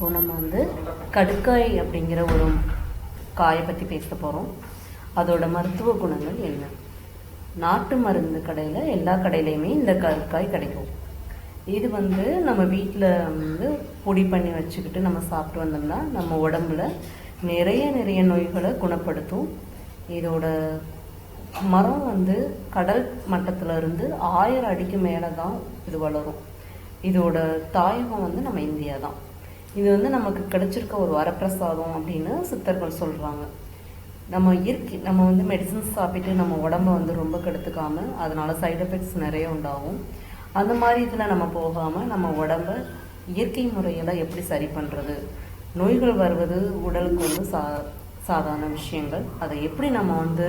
இப்போ நம்ம வந்து கடுக்காய் அப்படிங்கிற ஒரு காயை பற்றி பேச போகிறோம். அதோட மருத்துவ குணங்கள் என்ன? நாட்டு மருந்து கடையில் எல்லா கடையிலையுமே இந்த கடுக்காய் கிடைக்கும். இது வந்து நம்ம வீட்டில் வந்து பொடி பண்ணி வச்சுக்கிட்டு நம்ம சாப்பிட்டு வந்தோம்னா நம்ம உடம்புல நிறைய நோய்களை குணப்படுத்தும். இதோட மரம் வந்து கடல் மட்டத்தில் இருந்து 1000 அடிக்கு மேலே தான் இது வளரும். இதோட தாயகம் வந்து நம்ம இந்தியா தான். இது வந்து நமக்கு கிடைச்சிருக்க ஒரு வரப்பிரசாதம் அப்படின்னு சித்தர்கள் சொல்கிறாங்க. நம்ம வந்து மெடிசன்ஸ் சாப்பிட்டு நம்ம உடம்ப வந்து ரொம்ப கெடுத்துக்காமல் அதனால சைடு எஃபெக்ட்ஸ் நிறைய உண்டாகும். அந்த மாதிரி இதில் நம்ம போகாமல் நம்ம உடம்ப இயற்கை முறையில் எப்படி சரி பண்ணுறது, நோய்கள் வருவது உடலுக்கு வந்து சாதாரண விஷயங்கள், அதை எப்படி நம்ம வந்து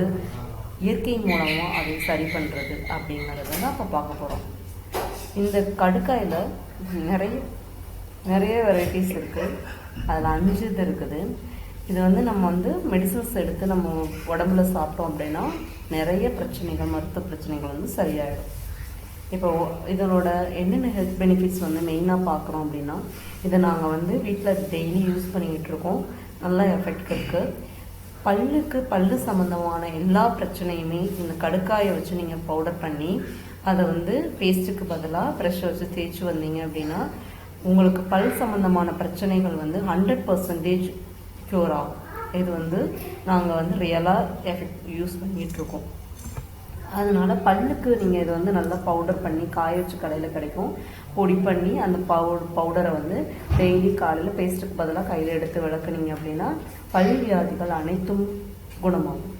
இயற்கை மூலமாக அதை சரி பண்ணுறது அப்படிங்கிறத தான் இப்போ பார்க்க போகிறோம். இந்த கடுக்காயில் நிறைய வெரைட்டிஸ் இருக்குது. அதில் 5 இது இருக்குது. இது வந்து நம்ம வந்து மெடிசன்ஸ் எடுத்து நம்ம உடம்புல சாப்பிட்டோம் அப்படின்னா நிறைய பிரச்சனைகள், மருத்துவ பிரச்சனைகள் வந்து சரியாயிடும். இப்போ இதனோட என்னென்ன ஹெல்த் பெனிஃபிட்ஸ் வந்து மெயினாக பார்க்குறோம் அப்படின்னா, இதை நாங்கள் வந்து வீட்டில் டெய்லி யூஸ் பண்ணிக்கிட்டு இருக்கோம். நல்லா எஃபெக்ட் இருக்குது. பல்லு சம்மந்தமான எல்லா பிரச்சனையுமே இந்த கடுக்காயை வச்சு நீங்கள் பவுடர் பண்ணி அதை வந்து பேஸ்ட்டுக்கு பதிலாக ப்ரெஷ்ஷை வச்சு தேய்ச்சி வந்தீங்க அப்படின்னா உங்களுக்கு பல் சம்மந்தமான பிரச்சனைகள் வந்து 100% க்யூர் ஆகும். இது வந்து நாங்கள் வந்து ரியலாக எஃபெக்ட் யூஸ் பண்ணிகிட்ருக்கோம். அதனால பல்லுக்கு நீங்கள் இதை வந்து நல்லா பவுடர் பண்ணி காய வச்சு கடையில் கிடைக்கும். பொடி பண்ணி அந்த பவுடரை வந்து டெய்லி காலையில் பேஸ்ட்டுக்கு பதிலாக கையில் எடுத்து விளக்குனீங்க அப்படின்னா பல் வியாதிகள் அனைத்தும் குணமாகும்.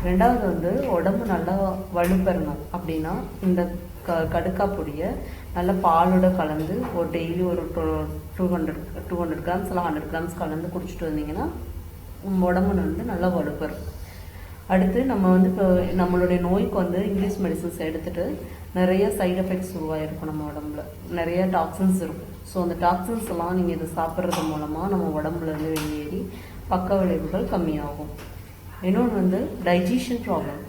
2வது வந்து உடம்பு நல்லா வலுப்பெறணும் அப்படின்னா இந்த கடுக்காய் பொடியை நல்லா பாலோட கலந்து ஒரு டெய்லி ஒரு 200 கிராம்ஸ் இல்லை 100 கிராம்ஸ் கலந்து குடிச்சிட்டு வந்தீங்கன்னா உடம்பு வந்து நல்லா வலுப்பெறும். அடுத்து நம்ம வந்து இப்போ நம்மளுடைய நோய்க்கு வந்து இங்கிலீஷ் மெடிசன்ஸ் எடுத்துகிட்டு நிறைய சைடு எஃபெக்ட்ஸ் உருவாயிருக்கும். நம்ம உடம்புல நிறைய டாக்ஸின்ஸ் இருக்கும். ஸோ அந்த டாக்ஸின்ஸ் எல்லாம் நீங்கள் இதை சாப்பிட்றது மூலமாக நம்ம உடம்புலேருந்து வெளியேறி பக்க விளைவுகள் கம்மியாகும். இன்னொன்று வந்து டைஜஷன் ப்ராப்ளம்.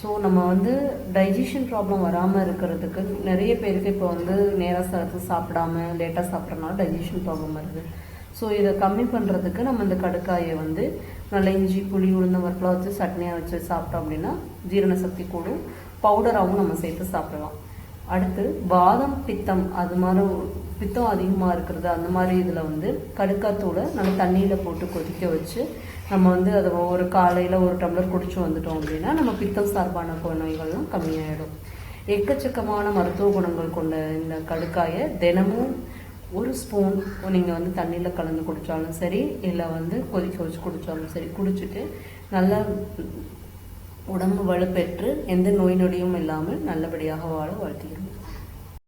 ஸோ நம்ம வந்து டைஜஷன் ப்ராப்ளம் வராமல் இருக்கிறதுக்கு நிறைய பேருக்கு இப்போ வந்து நேராக சாப்பிடாம லேட்டாக சாப்பிட்றதுனால டைஜஷன் ப்ராப்ளம் வருது. ஸோ இதை கம்மி பண்ணுறதுக்கு நம்ம இந்த கடுக்காயை வந்து நல்ல இஞ்சி புளி உளுந்த பருப்புலாம் வச்சு சட்னியாக வச்சு சாப்பிட்டோம் அப்படின்னா ஜீரண சக்தி கூடும். பவுடராகவும் நம்ம சேர்த்து சாப்பிடலாம். அடுத்து பாதம், பித்தம், அது மாதிரி பித்தம் அதிகமாக இருக்கிறது அந்த மாதிரி இதில் வந்து கடுக்காத்தூளை நம்ம தண்ணியில் போட்டு கொதிக்க வச்சு நம்ம வந்து அதை ஒரு காலையில் ஒரு டம்ளர் குடிச்சு வந்துட்டோம் அப்படின்னா நம்ம பித்தம் சார்பான நோய்கள்லாம் கம்மியாயிடும். எக்கச்சக்கமான மருத்துவ குணங்கள் கொண்ட இந்த கடுக்காயை தினமும் 1 ஸ்பூன் நீங்கள் வந்து தண்ணியில் கலந்து குடித்தாலும் சரி, இல்லை வந்து கொதிக்க வச்சு குடித்தாலும் சரி, குடிச்சிட்டு நல்லா உடம்பு வலுப்பெற்று எந்த நோய் நொடியும் இல்லாமல் நல்லபடியாக வாழ வாழ்த்துகிறோம்.